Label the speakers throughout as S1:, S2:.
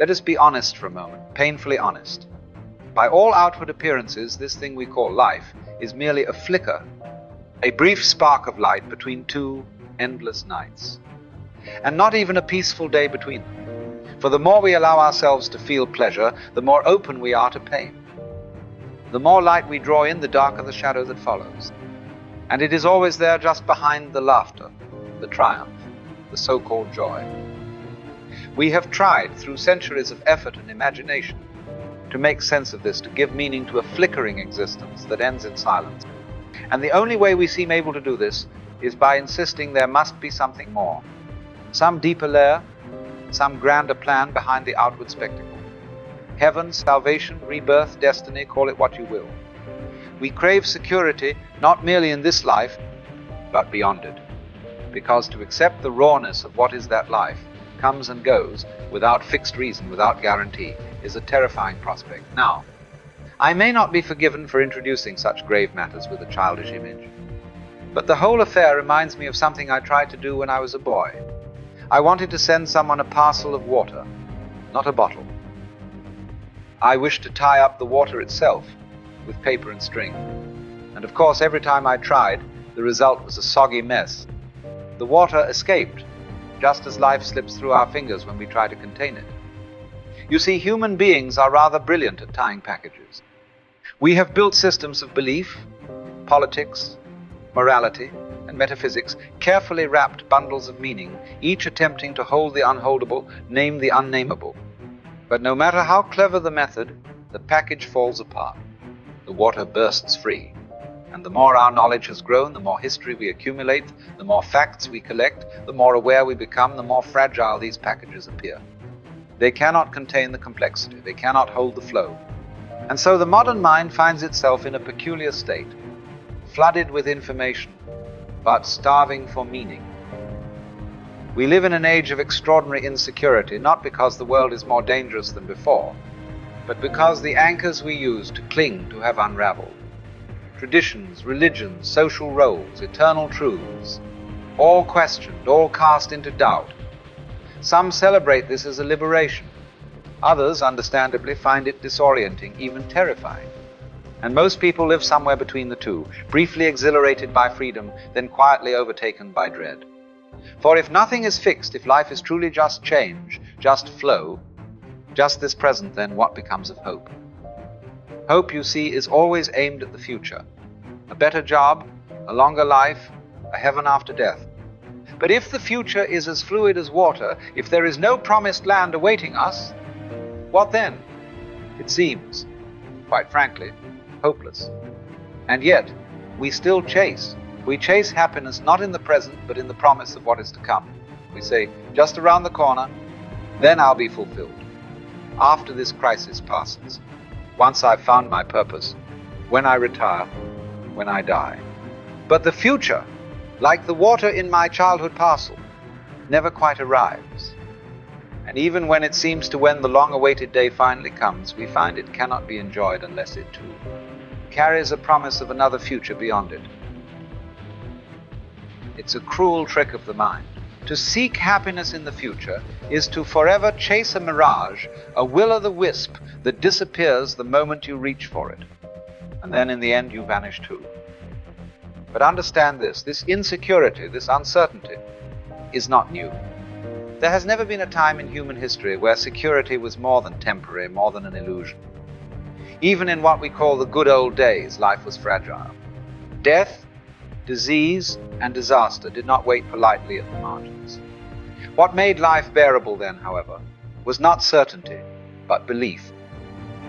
S1: Let us be honest for a moment, painfully honest. By all outward appearances, this thing we call life is merely a flicker, a brief spark of light between two endless nights, and not even a peaceful day between them. For the more we allow ourselves to feel pleasure, the more open we are to pain. The more light we draw in, the darker the shadow that follows. And it is always there just behind the laughter, the triumph, the so-called joy. We have tried, through centuries of effort and imagination, to make sense of this, to give meaning to a flickering existence that ends in silence. And the only way we seem able to do this is by insisting there must be something more, some deeper layer, some grander plan behind the outward spectacle. Heaven, salvation, rebirth, destiny, call it what you will. We crave security not merely in this life, but beyond it. Because to accept the rawness of what is that life, comes and goes, without fixed reason, without guarantee, is a terrifying prospect. Now, I may not be forgiven for introducing such grave matters with a childish image, but the whole affair reminds me of something I tried to do when I was a boy. I wanted to send someone a parcel of water, not a bottle. I wished to tie up the water itself with paper and string. And of course, every time I tried, the result was a soggy mess. The water escaped, just as life slips through our fingers when we try to contain it. You see, human beings are rather brilliant at tying packages. We have built systems of belief, politics, morality, and metaphysics, carefully wrapped bundles of meaning, each attempting to hold the unholdable, name the unnameable. But no matter how clever the method, the package falls apart. The water bursts free. And the more our knowledge has grown, the more history we accumulate, the more facts we collect, the more aware we become, the more fragile these packages appear. They cannot contain the complexity. They cannot hold the flow. And so the modern mind finds itself in a peculiar state, flooded with information, but starving for meaning. We live in an age of extraordinary insecurity, not because the world is more dangerous than before, but because the anchors we use to cling to have unraveled. Traditions, religions, social roles, eternal truths, all questioned, all cast into doubt. Some celebrate this as a liberation. Others, understandably, find it disorienting, even terrifying. And most people live somewhere between the two, briefly exhilarated by freedom, then quietly overtaken by dread. For if nothing is fixed, if life is truly just change, just flow, just this present, then what becomes of hope? Hope, you see, is always aimed at the future. A better job, a longer life, a heaven after death. But if the future is as fluid as water, if there is no promised land awaiting us, what then? It seems, quite frankly, hopeless. And yet, we still chase. We chase happiness not in the present, but in the promise of what is to come. We say, just around the corner, then I'll be fulfilled. After this crisis passes, once I've found my purpose, when I retire, when I die. But the future, like the water in my childhood parcel, never quite arrives. And even when it seems to when the long-awaited day finally comes, we find it cannot be enjoyed unless it too carries a promise of another future beyond it. It's a cruel trick of the mind. To seek happiness in the future is to forever chase a mirage, a will-o'-the-wisp that disappears the moment you reach for it. And then in the end you vanish too. But understand this insecurity, this uncertainty, is not new. There has never been a time in human history where security was more than temporary, more than an illusion. Even in what we call the good old days, life was fragile. Death, disease, and disaster did not wait politely at the margins. What made life bearable then, however, was not certainty, but belief.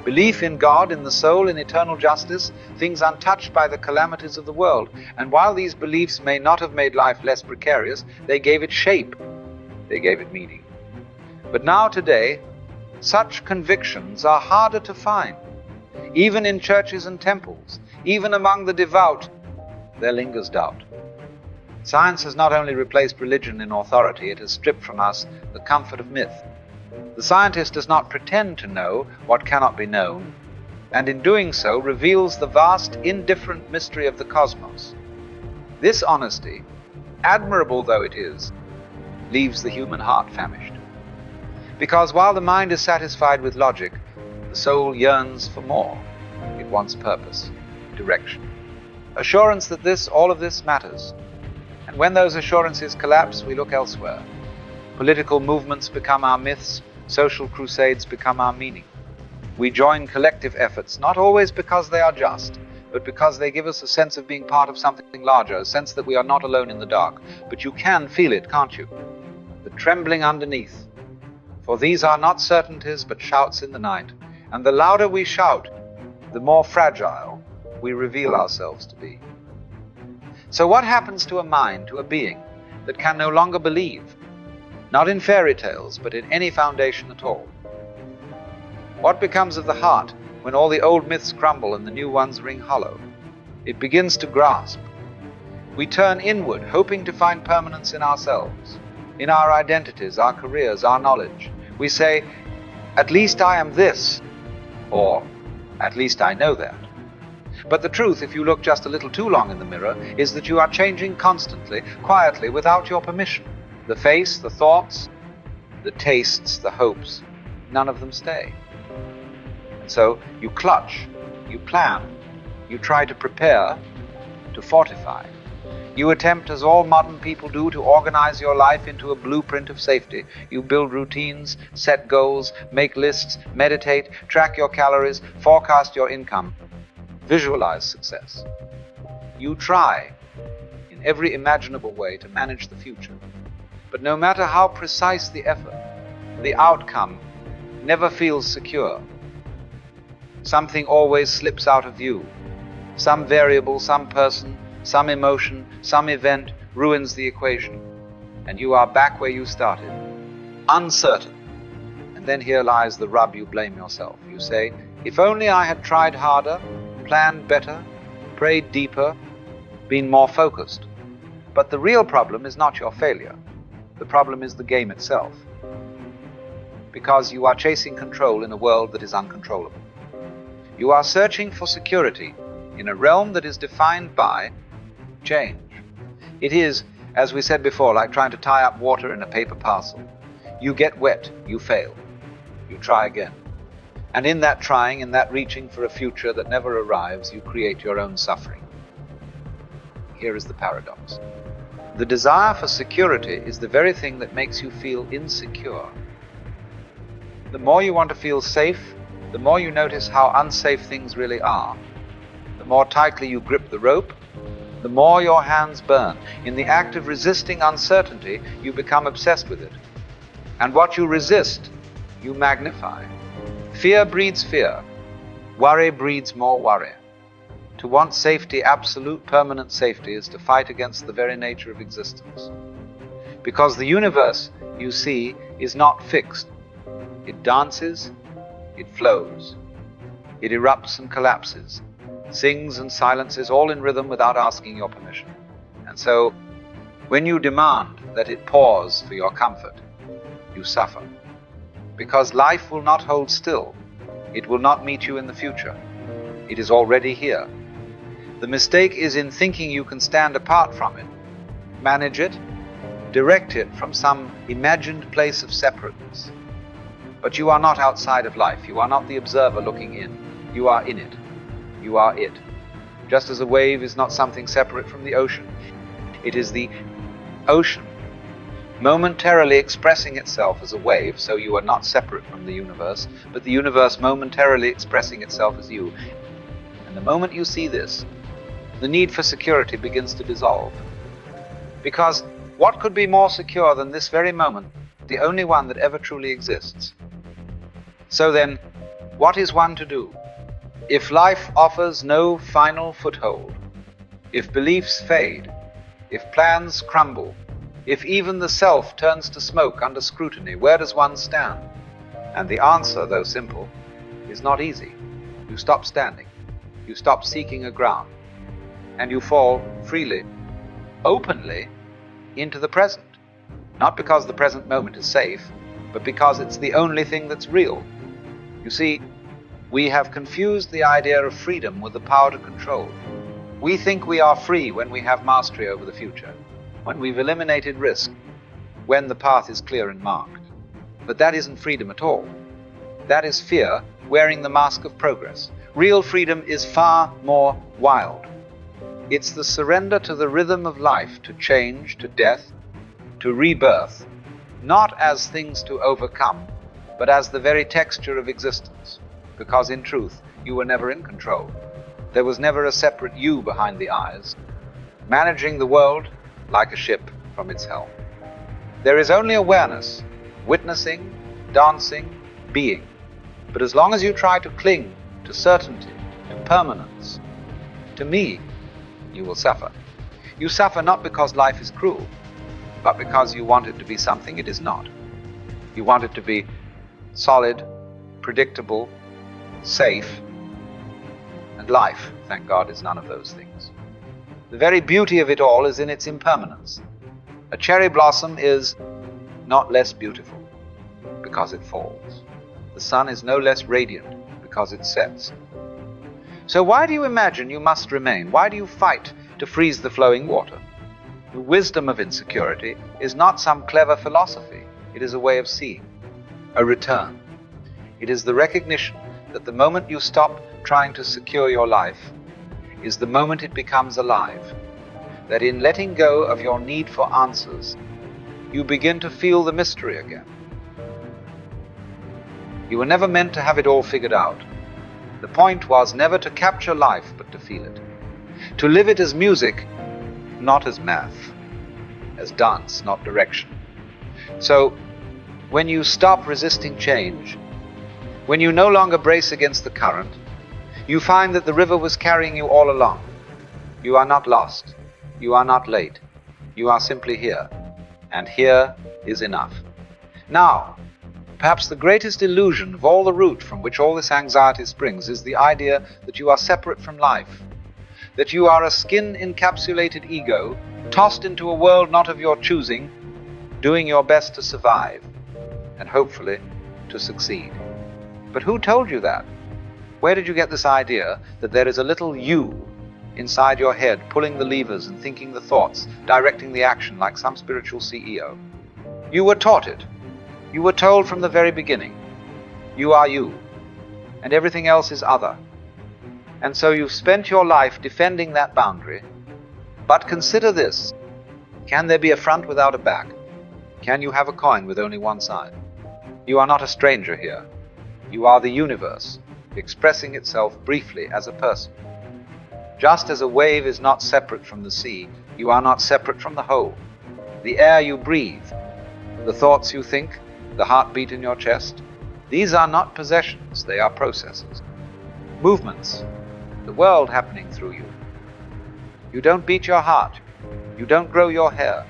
S1: Belief in God, in the soul, in eternal justice, things untouched by the calamities of the world. And while these beliefs may not have made life less precarious, they gave it shape. They gave it meaning. But now today, such convictions are harder to find. Even in churches and temples, even among the devout, there lingers doubt. Science has not only replaced religion in authority, it has stripped from us the comfort of myth. The scientist does not pretend to know what cannot be known, and in doing so reveals the vast, indifferent mystery of the cosmos. This honesty, admirable though it is, leaves the human heart famished. Because while the mind is satisfied with logic, the soul yearns for more. It wants purpose, direction, assurance that all of this matters. And when those assurances collapse, we look elsewhere. Political movements become our myths, social crusades become our meaning. We join collective efforts, not always because they are just, but because they give us a sense of being part of something larger, a sense that we are not alone in the dark. But you can feel it, can't you? The trembling underneath. For these are not certainties, but shouts in the night. And the louder we shout, the more fragile we reveal ourselves to be. So what happens to a mind, to a being, that can no longer believe? Not in fairy tales, but in any foundation at all. What becomes of the heart when all the old myths crumble and the new ones ring hollow? It begins to grasp. We turn inward, hoping to find permanence in ourselves, in our identities, our careers, our knowledge. We say, at least I am this, or at least I know that. But the truth, if you look just a little too long in the mirror, is that you are changing constantly, quietly, without your permission. The face, the thoughts, the tastes, the hopes, none of them stay. And so you clutch, you plan, you try to prepare, to fortify. You attempt, as all modern people do, to organize your life into a blueprint of safety. You build routines, set goals, make lists, meditate, track your calories, forecast your income, visualize success. You try, in every imaginable way, to manage the future. But no matter how precise the effort, the outcome never feels secure. Something always slips out of view. Some variable, some person, some emotion, some event ruins the equation, and you are back where you started, uncertain. And then here lies the rub. You blame yourself. You say, if only I had tried harder, planned better, prayed deeper, been more focused. But the real problem is not your failure. The problem is the game itself. Because you are chasing control in a world that is uncontrollable. You are searching for security in a realm that is defined by change. It is, as we said before, like trying to tie up water in a paper parcel. You get wet, you fail. You try again. And in that trying, in that reaching for a future that never arrives, you create your own suffering. Here is the paradox. The desire for security is the very thing that makes you feel insecure. The more you want to feel safe, the more you notice how unsafe things really are. The more tightly you grip the rope, the more your hands burn. In the act of resisting uncertainty, you become obsessed with it. And what you resist, you magnify. Fear breeds fear. Worry breeds more worry. To want safety, absolute permanent safety, is to fight against the very nature of existence. Because the universe, you see, is not fixed. It dances, it flows. It erupts and collapses, sings and silences, all in rhythm without asking your permission. And so, when you demand that it pause for your comfort, you suffer. Because life will not hold still. It will not meet you in the future. It is already here. The mistake is in thinking you can stand apart from it, manage it, direct it from some imagined place of separateness. But you are not outside of life. You are not the observer looking in. You are in it. You are it. Just as a wave is not something separate from the ocean. It is the ocean momentarily expressing itself as a wave, so you are not separate from the universe, but the universe momentarily expressing itself as you. And the moment you see this, the need for security begins to dissolve. Because what could be more secure than this very moment, the only one that ever truly exists? So then, what is one to do? If life offers no final foothold, if beliefs fade, if plans crumble, if even the self turns to smoke under scrutiny, where does one stand? And the answer, though simple, is not easy. You stop standing. You stop seeking a ground. And you fall freely, openly, into the present. Not because the present moment is safe, but because it's the only thing that's real. You see, we have confused the idea of freedom with the power to control. We think we are free when we have mastery over the future, when we've eliminated risk, when the path is clear and marked. But that isn't freedom at all. That is fear wearing the mask of progress. Real freedom is far more wild. It's the surrender to the rhythm of life, to change, to death, to rebirth, not as things to overcome, but as the very texture of existence, because in truth, you were never in control. There was never a separate you behind the eyes, managing the world like a ship from its helm. There is only awareness, witnessing, dancing, being. But as long as you try to cling to certainty, to permanence, to me, you will suffer. You suffer not because life is cruel, but because you want it to be something it is not. You want it to be solid, predictable, safe, and life, thank God, is none of those things. The very beauty of it all is in its impermanence. A cherry blossom is not less beautiful because it falls. The sun is no less radiant because it sets. So why do you imagine you must remain? Why do you fight to freeze the flowing water? The wisdom of insecurity is not some clever philosophy. It is a way of seeing, a return. It is the recognition that the moment you stop trying to secure your life is the moment it becomes alive. That in letting go of your need for answers, you begin to feel the mystery again. You were never meant to have it all figured out. The point was never to capture life, but to feel it. To live it as music, not as math, as dance, not direction. So, when you stop resisting change, when you no longer brace against the current, you find that the river was carrying you all along. You are not lost. You are not late. You are simply here. And here is enough. Now, perhaps the greatest illusion of all the root from which all this anxiety springs is the idea that you are separate from life, that you are a skin-encapsulated ego, tossed into a world not of your choosing, doing your best to survive, and hopefully to succeed. But who told you that? Where did you get this idea that there is a little you inside your head, pulling the levers and thinking the thoughts, directing the action like some spiritual CEO? You were taught it. You were told from the very beginning, you are you, and everything else is other. And so you've spent your life defending that boundary. But consider this, can there be a front without a back? Can you have a coin with only one side? You are not a stranger here. You are the universe, expressing itself briefly as a person. Just as a wave is not separate from the sea, you are not separate from the whole. The air you breathe, the thoughts you think, the heartbeat in your chest, these are not possessions, they are processes. Movements, the world happening through you. You don't beat your heart, you don't grow your hair,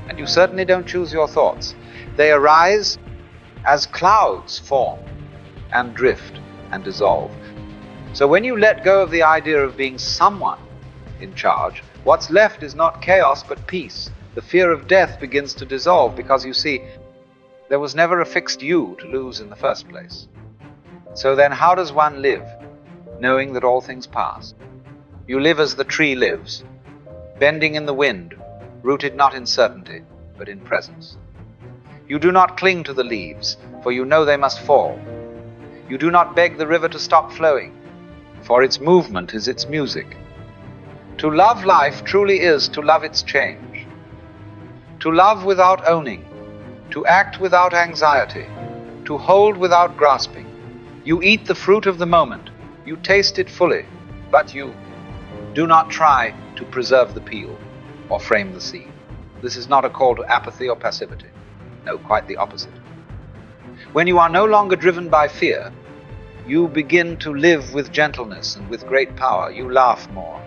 S1: and you certainly don't choose your thoughts. They arise as clouds form and drift and dissolve. So when you let go of the idea of being someone in charge, what's left is not chaos but peace. The fear of death begins to dissolve because you see, there was never a fixed you to lose in the first place. So then how does one live, knowing that all things pass? You live as the tree lives, bending in the wind, rooted not in certainty, but in presence. You do not cling to the leaves, for you know they must fall. You do not beg the river to stop flowing, for its movement is its music. To love life truly is to love its change. To love without owning, to act without anxiety, to hold without grasping. You eat the fruit of the moment, you taste it fully, but you do not try to preserve the peel or frame the seed. This is not a call to apathy or passivity. No, quite the opposite. When you are no longer driven by fear, you begin to live with gentleness and with great power. You laugh more.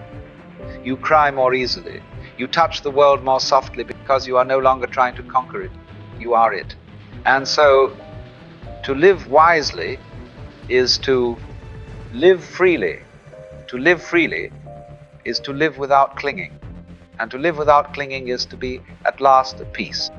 S1: You cry more easily. You touch the world more softly because you are no longer trying to conquer it. You are it. And so, to live wisely is to live freely. To live freely is to live without clinging. And to live without clinging is to be at last at peace.